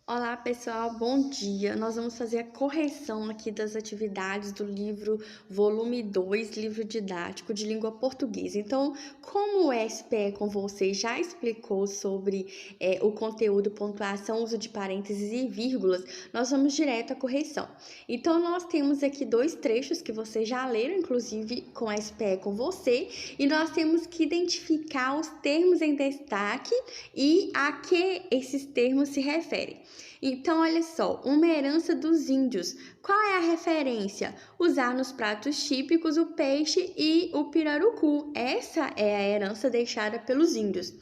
Olá, pessoal, bom dia. Nós vamos fazer a correção aqui das atividades do livro volume 2, livro didático de língua portuguesa. Então, como o SPE com você já explicou sobre o conteúdo, pontuação, uso de parênteses e vírgulas, nós vamos direto à correção. Então, nós temos aqui dois trechos que vocês já leram, inclusive com o SPE com você, e nós temos que identificar os termos em destaque e a que esses termos se referem. Então, olha só, uma herança dos índios. Qual é a referência? Usar nos pratos típicos o peixe e o pirarucu. Essa é a herança deixada pelos índios.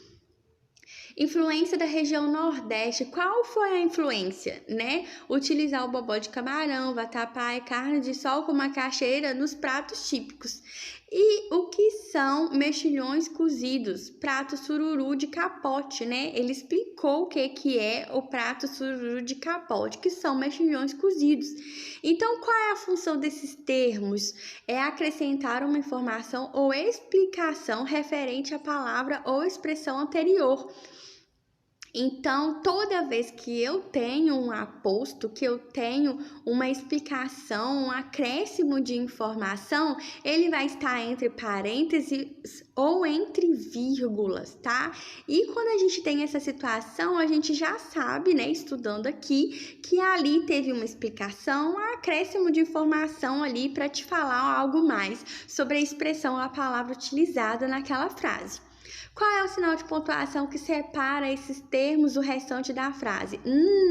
Influência da região Nordeste. Qual foi a influência, né? Utilizar o bobó de camarão, vatapá e carne de sol com macaxeira nos pratos típicos. E o que são mexilhões cozidos? Prato sururu de capote, né? Ele explicou o que é o prato sururu de capote, que são mexilhões cozidos. Então, qual é a função desses termos? É acrescentar uma informação ou explicação referente à palavra ou expressão anterior. Então, toda vez que eu tenho um aposto, que eu tenho uma explicação, um acréscimo de informação, ele vai estar entre parênteses ou entre vírgulas, tá? E quando a gente tem essa situação, a gente já sabe, né, estudando aqui, que ali teve uma explicação, um acréscimo de informação ali para te falar algo mais sobre a expressão, a palavra utilizada naquela frase. Qual é o sinal de pontuação que separa esses termos do restante da frase?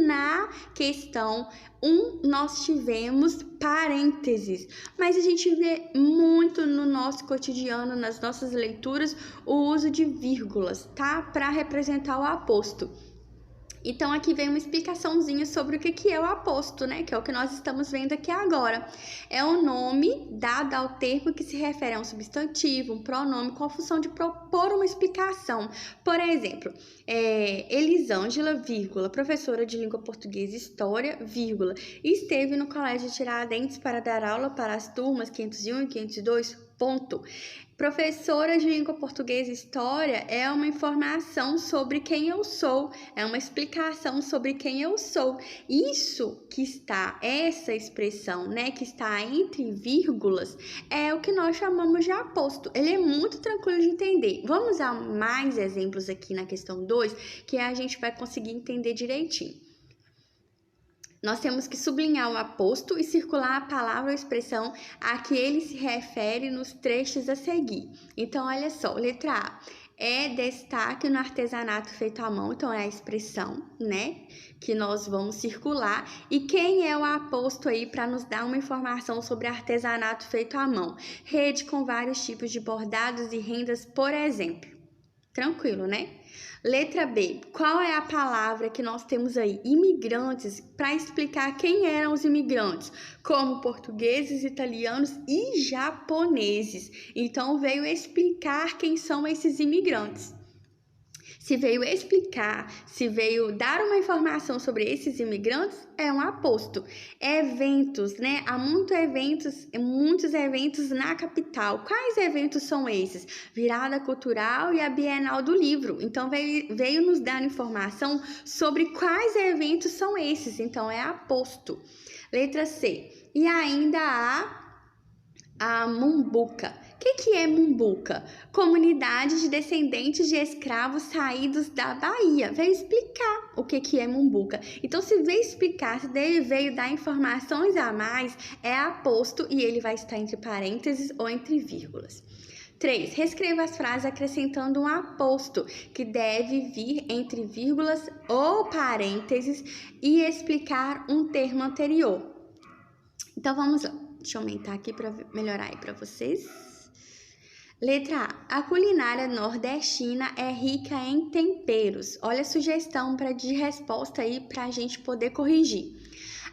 Na questão 1, nós tivemos parênteses, mas a gente vê muito no nosso cotidiano, nas nossas leituras, o uso de vírgulas, tá? Para representar o aposto. Então, aqui vem uma explicaçãozinha sobre o que é o aposto, né? Que é o que nós estamos vendo aqui agora. É o nome dado ao termo que se refere a um substantivo, um pronome, com a função de propor uma explicação. Por exemplo, Elisângela, vírgula, professora de língua portuguesa e história, vírgula, esteve no Colégio Tiradentes para dar aula para as turmas 501 e 502, ponto. Professora de língua portuguesa e história é uma informação sobre quem eu sou, é uma explicação sobre quem eu sou. Isso que está, essa expressão, né, que está entre vírgulas, é o que nós chamamos de aposto. Ele é muito tranquilo de entender. Vamos a mais exemplos aqui na questão 2, que a gente vai conseguir entender direitinho. Nós temos que sublinhar o aposto e circular a palavra ou expressão a que ele se refere nos trechos a seguir. Então, olha só, letra A. É destaque no artesanato feito à mão, então é a expressão, né, que nós vamos circular. E quem é o aposto aí para nos dar uma informação sobre artesanato feito à mão? Rede com vários tipos de bordados e rendas, por exemplo. Tranquilo, né? Letra B. Qual é a palavra que nós temos aí? Imigrantes, para explicar quem eram os imigrantes, como portugueses, italianos e japoneses. Então, veio explicar quem são esses imigrantes. Se veio explicar, se veio dar uma informação sobre esses imigrantes, é um aposto. Eventos, né? Há muitos eventos na capital. Quais eventos são esses? Virada Cultural e a Bienal do Livro. Então, veio nos dar informação sobre quais eventos são esses. Então, é aposto. Letra C. E ainda a Mumbuca. O que é Mumbuca? Comunidade de descendentes de escravos saídos da Bahia. Veio explicar o que é Mumbuca. Então, se veio explicar, se veio dar informações a mais, é aposto e ele vai estar entre parênteses ou entre vírgulas. 3. Reescreva as frases acrescentando um aposto, que deve vir entre vírgulas ou parênteses e explicar um termo anterior. Então, vamos lá. Deixa eu aumentar aqui para melhorar aí para vocês. Letra A. A culinária nordestina é rica em temperos. Olha a sugestão de resposta aí para a gente poder corrigir.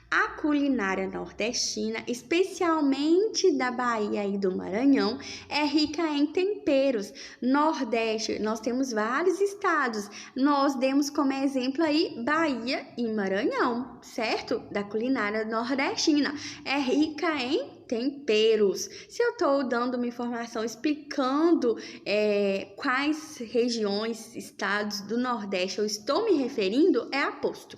A culinária nordestina, especialmente da Bahia e do Maranhão, é rica em temperos. Nordeste, nós temos vários estados. Nós demos como exemplo aí Bahia e Maranhão, certo? Da culinária nordestina. É rica em temperos. Se eu estou dando uma informação explicando quais regiões, estados do Nordeste eu estou me referindo, é aposto.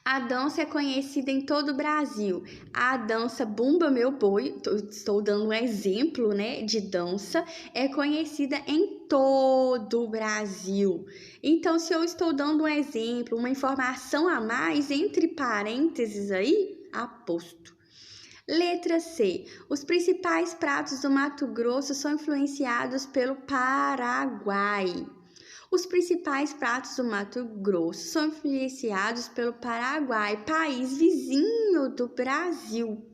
A dança é conhecida em todo o Brasil. A dança Bumba Meu Boi, estou dando um exemplo, né, de dança, é conhecida em todo o Brasil. Então, se eu estou dando um exemplo, uma informação a mais, entre parênteses aí, aposto. Letra C. Os principais pratos do Mato Grosso são influenciados pelo Paraguai. Os principais pratos do Mato Grosso são influenciados pelo Paraguai, país vizinho do Brasil.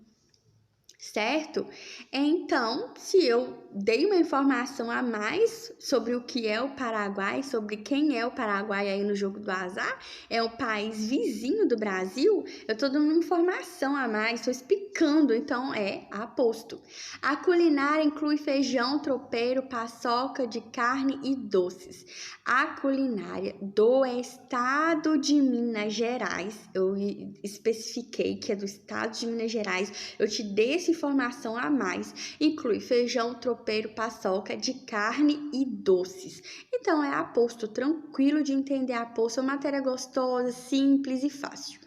Certo? Então, se eu dei uma informação a mais sobre o que é o Paraguai, sobre quem é o Paraguai aí no jogo do azar, é um país vizinho do Brasil, eu estou dando uma informação a mais, estou explicando, então é aposto. A culinária inclui feijão, tropeiro, paçoca de carne e doces. A culinária do estado de Minas Gerais, eu especifiquei que é do estado de Minas Gerais, eu te dei essa informação a mais, inclui feijão, tropeiro, paçoca de carne e doces. Então é aposto, tranquilo de entender aposto, é uma matéria gostosa, simples e fácil.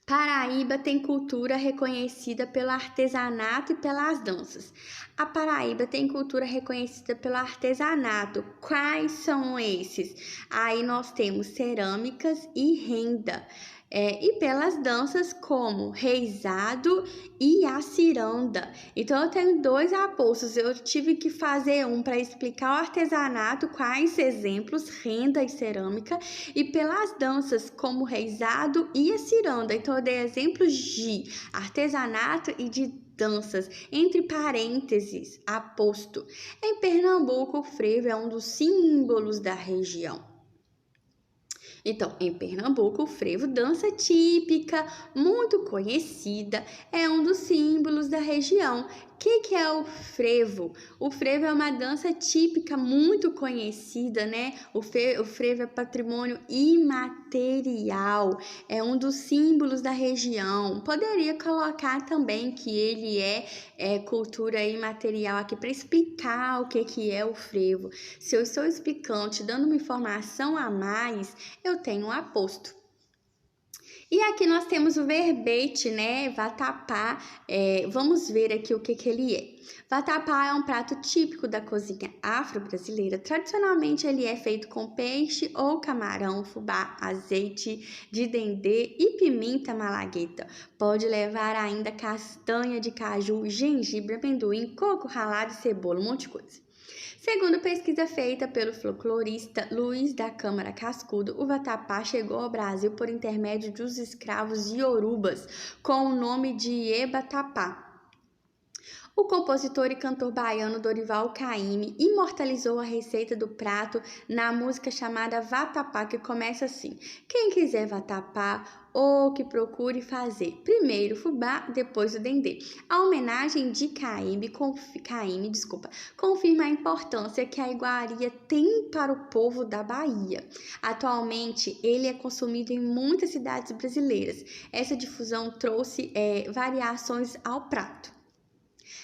Paraíba tem cultura reconhecida pelo artesanato e pelas danças. A Paraíba tem cultura reconhecida pelo artesanato. Quais são esses? Aí nós temos cerâmicas e renda. E pelas danças como reizado e a ciranda. Então, eu tenho 2 apostos. Eu tive que fazer um para explicar o artesanato, quais exemplos, renda e cerâmica, e pelas danças como reizado e a ciranda. Então, eu dei exemplos de artesanato e de danças, entre parênteses, aposto. Em Pernambuco, o frevo é um dos símbolos da região. Então, em Pernambuco, o frevo, dança típica, muito conhecida, é um dos símbolos da região. O que é o frevo? O frevo é uma dança típica muito conhecida, né? O frevo é patrimônio imaterial, é um dos símbolos da região. Poderia colocar também que ele é cultura imaterial aqui para explicar o que é o frevo. Se eu estou explicando, te dando uma informação a mais, eu tenho um aposto. E aqui nós temos o verbete, né? Vatapá. Vamos ver aqui o que ele é. Vatapá é um prato típico da cozinha afro-brasileira. Tradicionalmente, ele é feito com peixe ou camarão, fubá, azeite de dendê e pimenta malagueta. Pode levar ainda castanha de caju, gengibre, amendoim, coco ralado e cebola, um monte de coisa. Segundo pesquisa feita pelo folclorista Luiz da Câmara Cascudo, o vatapá chegou ao Brasil por intermédio dos escravos iorubas, com o nome de Ebatapá. O compositor e cantor baiano Dorival Caymmi imortalizou a receita do prato na música chamada Vatapá, que começa assim: quem quiser vatapá, ou que procure fazer primeiro fubá, depois o dendê. A homenagem de Caymmi confirma a importância que a iguaria tem para o povo da Bahia. Atualmente, ele é consumido em muitas cidades brasileiras. Essa difusão trouxe variações ao prato.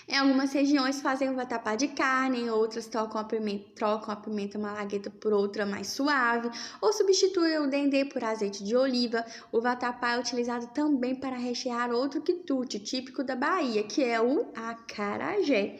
Em algumas regiões fazem o vatapá de carne, em outras trocam a pimenta malagueta por outra mais suave, ou substituem o dendê por azeite de oliva. O vatapá é utilizado também para rechear outro quitute, típico da Bahia, que é o acarajé.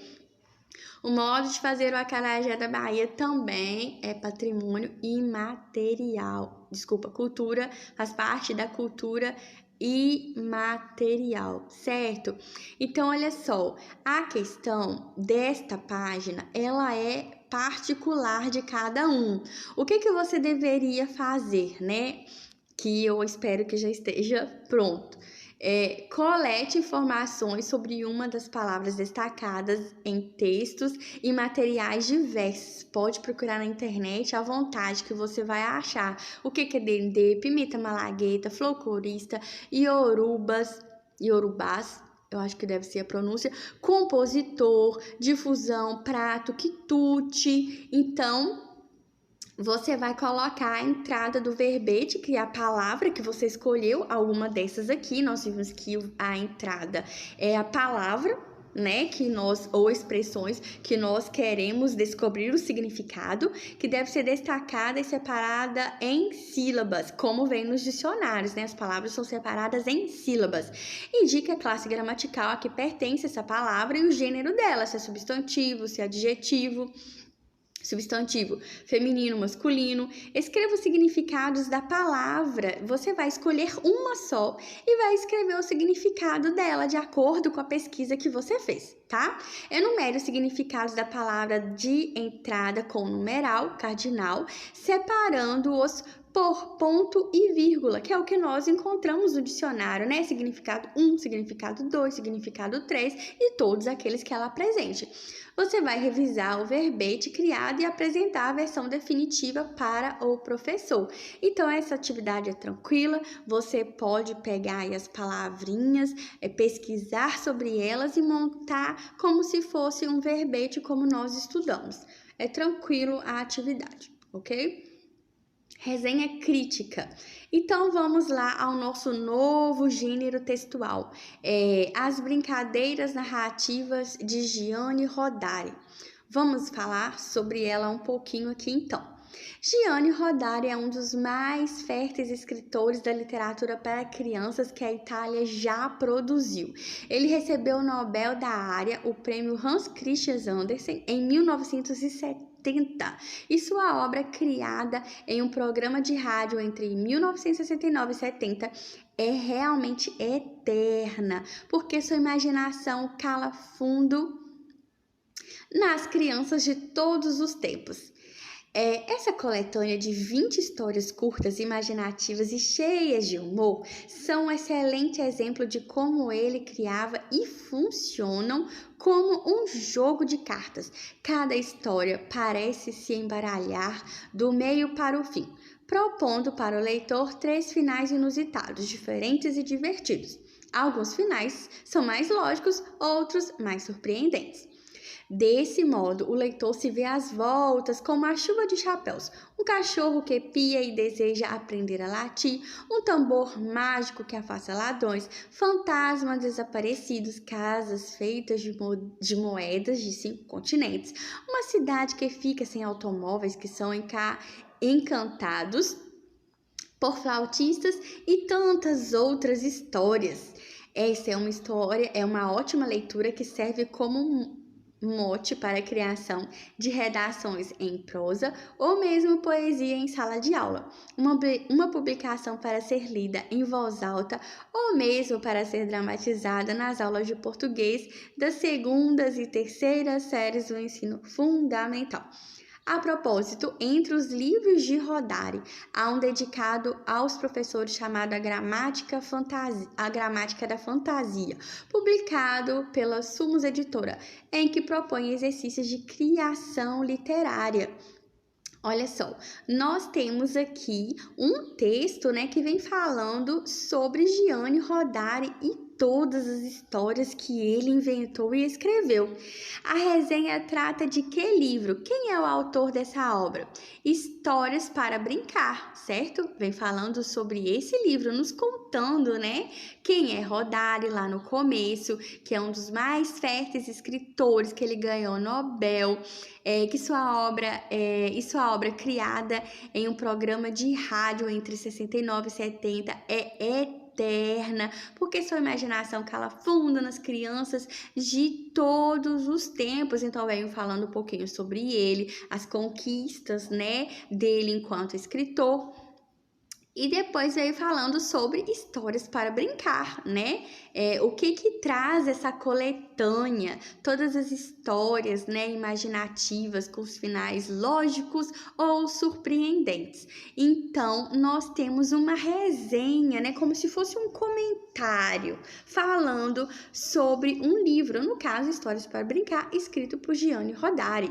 O modo de fazer o acarajé da Bahia também é patrimônio imaterial. Cultura, faz parte da cultura imaterial, certo? Então, olha só, a questão desta página, ela é particular de cada um. O que você deveria fazer, né? Que eu espero que já esteja pronto. Colete informações sobre uma das palavras destacadas em textos e materiais diversos. Pode procurar na internet à vontade que você vai achar o que é dendê, pimenta malagueta, folclorista, iorubás, eu acho que deve ser a pronúncia, compositor, difusão, prato, quitute. Então, você vai colocar a entrada do verbete, que é a palavra que você escolheu, alguma dessas aqui. Nós vimos que a entrada é a palavra, né, ou expressões que nós queremos descobrir o significado, que deve ser destacada e separada em sílabas, como vem nos dicionários, né? As palavras são separadas em sílabas. Indica a classe gramatical a que pertence essa palavra e o gênero dela, se é substantivo, se é adjetivo. Substantivo feminino, masculino. Escreva os significados da palavra. Você vai escolher uma só e vai escrever o significado dela de acordo com a pesquisa que você fez, tá? Enumere os significados da palavra de entrada com numeral cardinal, separando-os por ponto e vírgula, que é o que nós encontramos no dicionário, né? Significado 1, significado 2, significado 3 e todos aqueles que ela apresente. Você vai revisar o verbete criado e apresentar a versão definitiva para o professor. Então, essa atividade é tranquila, você pode pegar aí as palavrinhas, pesquisar sobre elas e montar como se fosse um verbete como nós estudamos. É tranquilo a atividade, ok? Resenha crítica. Então, vamos lá ao nosso novo gênero textual. As brincadeiras narrativas de Gianni Rodari. Vamos falar sobre ela um pouquinho aqui, então. Gianni Rodari é um dos mais férteis escritores da literatura para crianças que a Itália já produziu. Ele recebeu o Nobel da Área, o prêmio Hans Christian Andersen, em 1970. E sua obra, criada em um programa de rádio entre 1969 e 70, é realmente eterna, porque sua imaginação cala fundo nas crianças de todos os tempos. Essa coletânea de 20 histórias curtas, imaginativas e cheias de humor são um excelente exemplo de como ele criava e funcionam como um jogo de cartas. Cada história parece se embaralhar do meio para o fim, propondo para o leitor 3 finais inusitados, diferentes e divertidos. Alguns finais são mais lógicos, outros mais surpreendentes. Desse modo, o leitor se vê às voltas com uma chuva de chapéus, um cachorro que pia e deseja aprender a latir, um tambor mágico que afasta ladrões, fantasmas desaparecidos, casas feitas de moedas de 5 continentes, uma cidade que fica sem automóveis que são encantados por flautistas e tantas outras histórias. Essa é uma ótima leitura que serve como mote para a criação de redações em prosa ou mesmo poesia em sala de aula, uma publicação para ser lida em voz alta ou mesmo para ser dramatizada nas aulas de português das 2ª e 3ª séries do ensino fundamental. A propósito, entre os livros de Rodari, há um dedicado aos professores chamado A Gramática da Fantasia, publicado pela Sumos Editora, em que propõe exercícios de criação literária. Olha só, nós temos aqui um texto, né, que vem falando sobre Gianni Rodari e todas as histórias que ele inventou e escreveu. A resenha trata de que livro? Quem é o autor dessa obra? Histórias para Brincar, certo? Vem falando sobre esse livro, nos contando, né, quem é Rodari lá no começo, que é um dos mais férteis escritores, que ele ganhou Nobel, que sua obra criada em um programa de rádio entre 69 e 70 é eterna, porque sua imaginação cala fundo nas crianças de todos os tempos. Então, venho falando um pouquinho sobre ele, as conquistas, né, dele enquanto escritor. E depois veio falando sobre histórias para brincar, né? O que traz essa coletânea? Todas as histórias, né, imaginativas, com os finais lógicos ou surpreendentes. Então, nós temos uma resenha, né, como se fosse um comentário, falando sobre um livro, no caso, Histórias para Brincar, escrito por Gianni Rodari.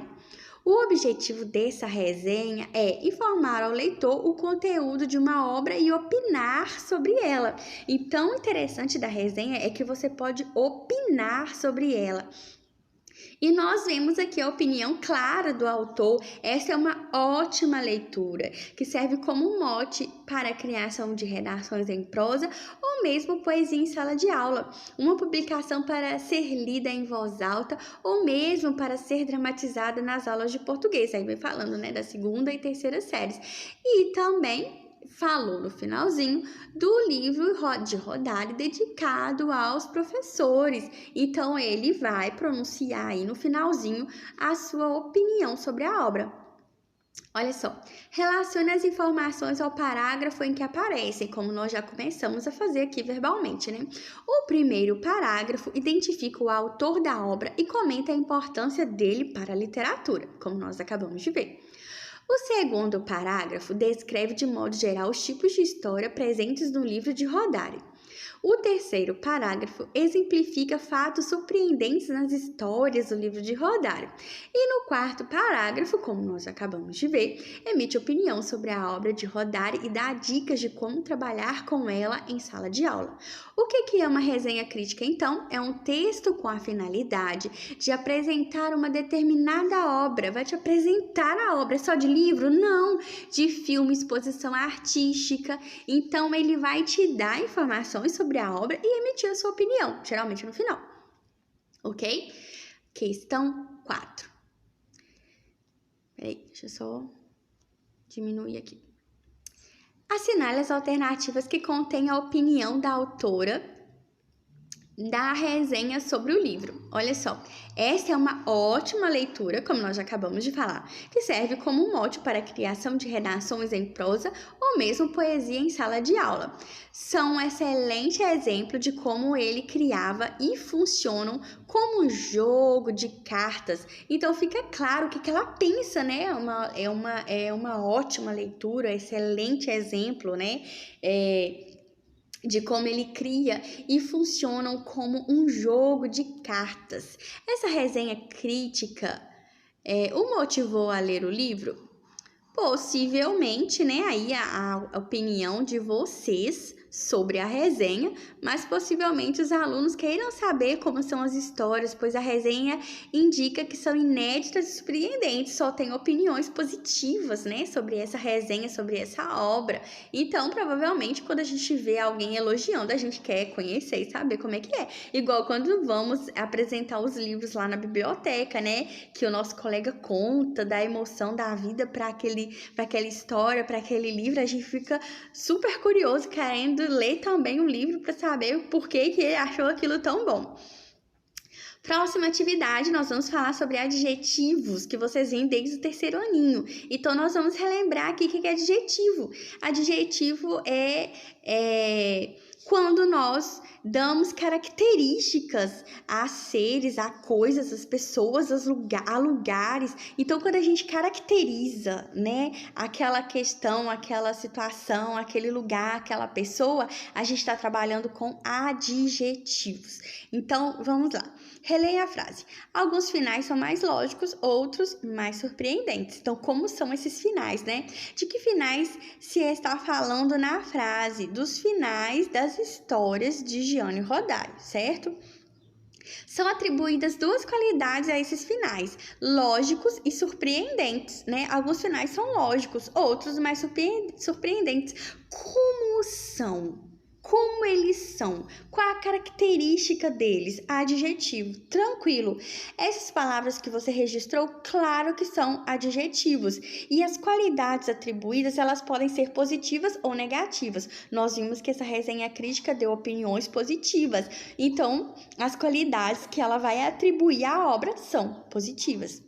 O objetivo dessa resenha é informar ao leitor o conteúdo de uma obra e opinar sobre ela. E tão interessante da resenha é que você pode opinar sobre ela. E nós vemos aqui a opinião clara do autor. Essa é uma ótima leitura, que serve como mote para a criação de redações em prosa ou mesmo poesia em sala de aula. Uma publicação para ser lida em voz alta ou mesmo para ser dramatizada nas aulas de português. Aí vem falando, né, da segunda e terceira séries. E também falou no finalzinho do livro de Rodari dedicado aos professores. Então, ele vai pronunciar aí no finalzinho a sua opinião sobre a obra. Olha só, relacione as informações ao parágrafo em que aparecem, como nós já começamos a fazer aqui verbalmente, né? O primeiro parágrafo identifica o autor da obra e comenta a importância dele para a literatura, como nós acabamos de ver. O segundo parágrafo descreve de modo geral os tipos de história presentes no livro de Rodari. O terceiro parágrafo exemplifica fatos surpreendentes nas histórias do livro de Rodari. E no quarto parágrafo, como nós acabamos de ver, emite opinião sobre a obra de Rodari e dá dicas de como trabalhar com ela em sala de aula. O que é uma resenha crítica, então? É um texto com a finalidade de apresentar uma determinada obra. Vai te apresentar a obra só de livro? Não! De filme, exposição artística. Então, ele vai te dar informações sobre a obra e emitir a sua opinião, geralmente no final. Ok? Questão 4. Peraí, deixa eu só diminuir aqui. Assinale as alternativas que contêm a opinião da autora da resenha sobre o livro. Olha só, essa é uma ótima leitura, como nós já acabamos de falar, que serve como mote para a criação de redações em prosa ou mesmo poesia em sala de aula. São um excelente exemplo de como ele criava e funcionam como um jogo de cartas. Então fica claro o que ela pensa, né? É uma ótima leitura, excelente exemplo, né? De como ele cria e funcionam como um jogo de cartas. Essa resenha crítica o motivou a ler o livro? Possivelmente, né? Aí a opinião de vocês sobre a resenha, mas possivelmente os alunos queiram saber como são as histórias, pois a resenha indica que são inéditas e surpreendentes, só tem opiniões positivas, né, sobre essa resenha, sobre essa obra. Então, provavelmente, quando a gente vê alguém elogiando, a gente quer conhecer e saber como é que é. Igual quando vamos apresentar os livros lá na biblioteca, né, que o nosso colega conta da emoção da vida para aquela história, para aquele livro, a gente fica super curioso, querendo ler também o livro para saber por que ele achou aquilo tão bom. Próxima atividade, nós vamos falar sobre adjetivos que vocês veem desde o terceiro aninho. Então, nós vamos relembrar aqui o que é adjetivo. Adjetivo é quando nós damos características a seres, a coisas, às pessoas, a lugares. Então, quando a gente caracteriza, né, aquela questão, aquela situação, aquele lugar, aquela pessoa, a gente está trabalhando com adjetivos. Então, vamos lá. Releia a frase. Alguns finais são mais lógicos, outros mais surpreendentes. Então, como são esses finais, né? De que finais se está falando na frase? Dos finais das histórias de Gianni Rodari, certo? São atribuídas duas qualidades a esses finais, lógicos e surpreendentes, né? Alguns finais são lógicos, outros mais surpreendentes. Como são? Como eles são? Qual a característica deles? Adjetivo. Tranquilo. Essas palavras que você registrou, claro que são adjetivos. E as qualidades atribuídas, elas podem ser positivas ou negativas. Nós vimos que essa resenha crítica deu opiniões positivas. Então, as qualidades que ela vai atribuir à obra são positivas.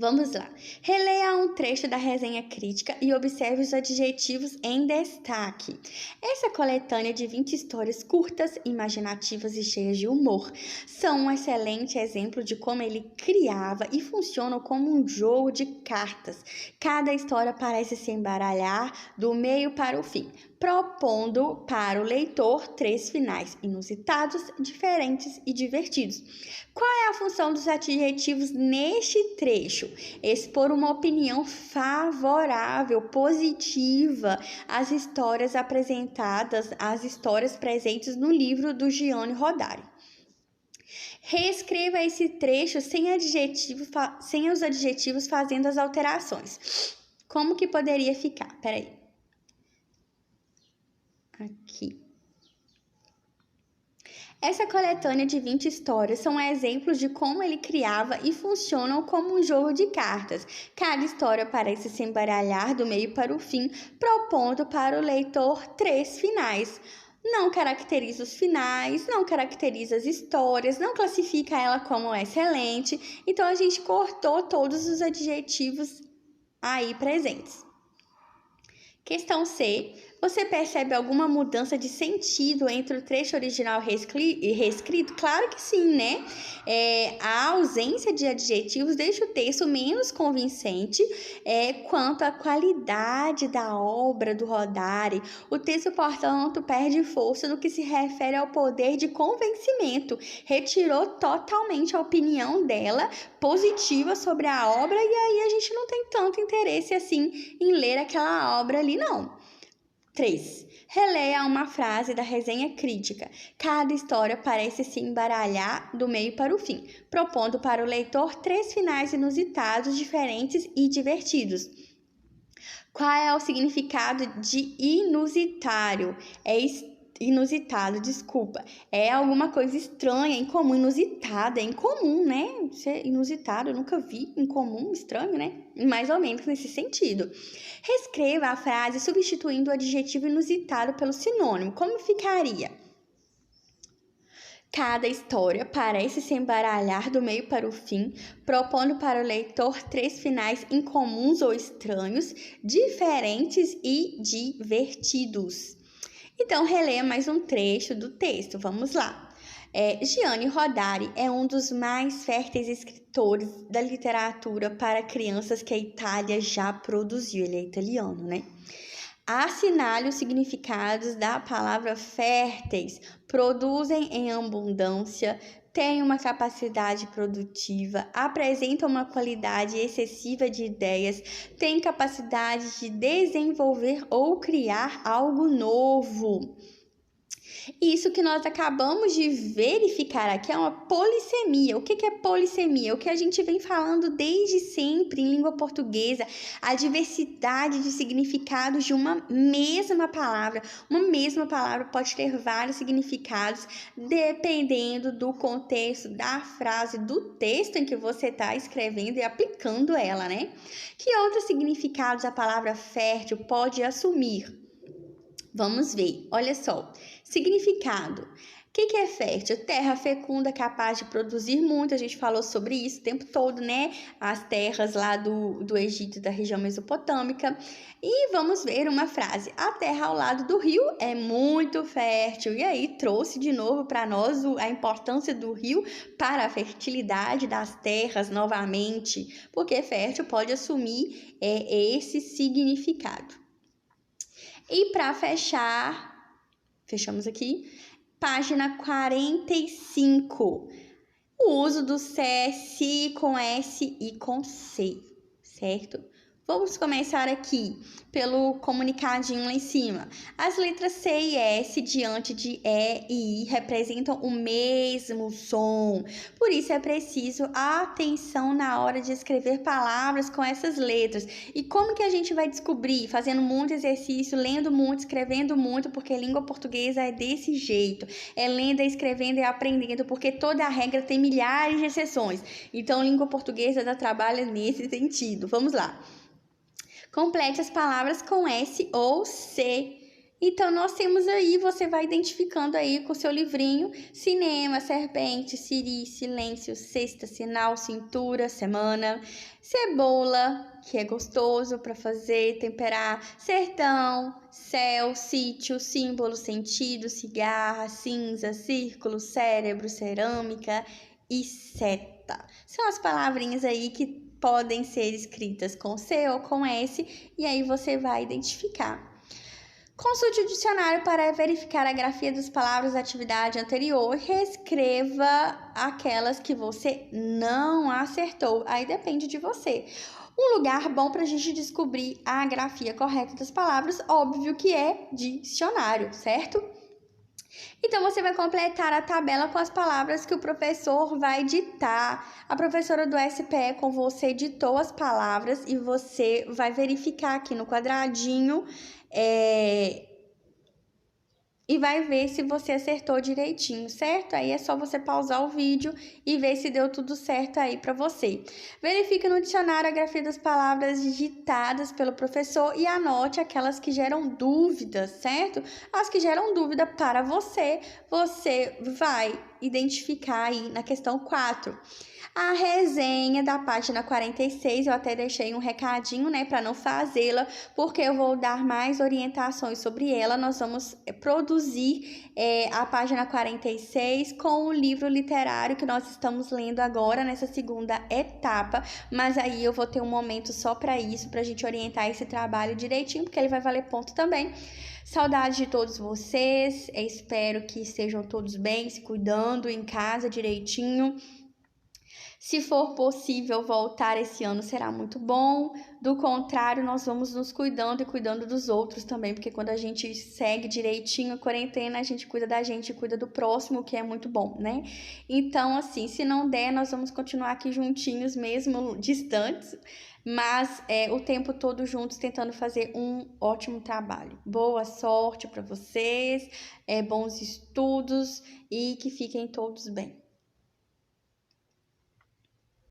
Vamos lá. Releia um trecho da resenha crítica e observe os adjetivos em destaque. Essa coletânea de 20 histórias curtas, imaginativas e cheias de humor são um excelente exemplo de como ele criava e funcionam como um jogo de cartas. Cada história parece se embaralhar do meio para o fim, propondo para o leitor 3 finais inusitados, diferentes e divertidos. Qual é a função dos adjetivos neste trecho? Expor uma opinião favorável, positiva às histórias apresentadas, às histórias presentes no livro do Gianni Rodari. Reescreva esse trecho sem os adjetivos fazendo as alterações. Como que poderia ficar? Peraí. Aqui. Essa coletânea de 20 histórias são exemplos de como ele criava e funcionam como um jogo de cartas. Cada história parece se embaralhar do meio para o fim, propondo para o leitor 3 finais. Não caracteriza os finais, não caracteriza as histórias, não classifica ela como excelente. Então, a gente cortou todos os adjetivos aí presentes. Questão C. Você percebe alguma mudança de sentido entre o trecho original e reescrito? Claro que sim, né? A ausência de adjetivos deixa o texto menos convincente quanto à qualidade da obra do Rodari. O texto, portanto, perde força no que se refere ao poder de convencimento. Retirou totalmente a opinião dela positiva sobre a obra e aí a gente não tem tanto interesse assim em ler aquela obra ali, não. 3. Releia uma frase da resenha crítica. Cada história parece se embaralhar do meio para o fim, propondo para o leitor 3 finais inusitados, diferentes e divertidos. Qual é o significado de inusitado? É alguma coisa estranha, incomum, inusitada, é incomum, né? Ser inusitado, eu nunca vi, incomum, estranho, né? Mais ou menos nesse sentido. Reescreva a frase substituindo o adjetivo inusitado pelo sinônimo. Como ficaria? Cada história parece se embaralhar do meio para o fim, propondo para o leitor 3 finais incomuns ou estranhos, diferentes e divertidos. Então, releia mais um trecho do texto. Vamos lá. Gianni Rodari é um dos mais férteis escritores da literatura para crianças que a Itália já produziu. Ele é italiano, né? Assinale os significados da palavra férteis. Produzem em abundância, têm uma capacidade produtiva, apresentam uma qualidade excessiva de ideias, têm capacidade de desenvolver ou criar algo novo. Isso que nós acabamos de verificar aqui é uma polissemia. O que é polissemia? O que a gente vem falando desde sempre em língua portuguesa, a diversidade de significados de uma mesma palavra. Uma mesma palavra pode ter vários significados, dependendo do contexto, da frase, do texto em que você está escrevendo e aplicando ela, né? Que outros significados a palavra fértil pode assumir? Vamos ver, olha só. Significado. O que é fértil? Terra fecunda, capaz de produzir muito. A gente falou sobre isso o tempo todo, né? As terras lá do Egito, da região mesopotâmica. E vamos ver uma frase. A terra ao lado do rio é muito fértil. E aí trouxe de novo para nós a importância do rio para a fertilidade das terras novamente. Porque fértil pode assumir esse significado. E para fechar, fechamos aqui, página 45. O uso do se com S e com C, certo? Vamos começar aqui pelo comunicadinho lá em cima. As letras C e S diante de E e I representam o mesmo som. Por isso é preciso atenção na hora de escrever palavras com essas letras. E como que a gente vai descobrir? Fazendo muito exercício, lendo muito, escrevendo muito, porque língua portuguesa é desse jeito. É lendo, é escrevendo e aprendendo, porque toda a regra tem milhares de exceções. Então, língua portuguesa dá trabalho nesse sentido. Vamos lá. Complete as palavras com S ou C. Então, nós temos aí, você vai identificando aí com o seu livrinho, cinema, serpente, siri, silêncio, cesta, sinal, cintura, semana, cebola, que é gostoso para fazer, temperar, sertão, céu, sítio, símbolo, sentido, cigarra, cinza, círculo, cérebro, cerâmica e seta. São as palavrinhas aí que podem ser escritas com C ou com S, e aí você vai identificar. Consulte o dicionário para verificar a grafia das palavras da atividade anterior e reescreva aquelas que você não acertou. Aí depende de você. Um lugar bom para a gente descobrir a grafia correta das palavras, óbvio que é dicionário, certo? Então, você vai completar a tabela com as palavras que o professor vai ditar. A professora do SPE com você ditou as palavras e você vai verificar aqui no quadradinho, e vai ver se você acertou direitinho, certo? Aí é só você pausar o vídeo e ver se deu tudo certo aí para você. Verifique no dicionário a grafia das palavras digitadas pelo professor e anote aquelas que geram dúvidas, certo? As que geram dúvida para você, você vai identificar aí na questão 4. A resenha da página 46, eu até deixei um recadinho, né, para não fazê-la, porque eu vou dar mais orientações sobre ela. Nós vamos produzir a página 46 com o livro literário que nós estamos lendo agora, nessa segunda etapa, mas aí eu vou ter um momento só para isso, para a gente orientar esse trabalho direitinho, porque ele vai valer ponto também. Saudades de todos vocês, espero que estejam todos bem, se cuidando em casa direitinho. Se for possível voltar esse ano, será muito bom. Do contrário, nós vamos nos cuidando e cuidando dos outros também, porque quando a gente segue direitinho a quarentena, a gente cuida da gente e cuida do próximo, o que é muito bom, né? Então, assim, se não der, nós vamos continuar aqui juntinhos, mesmo distantes, mas o tempo todo juntos, tentando fazer um ótimo trabalho. Boa sorte para vocês, bons estudos e que fiquem todos bem.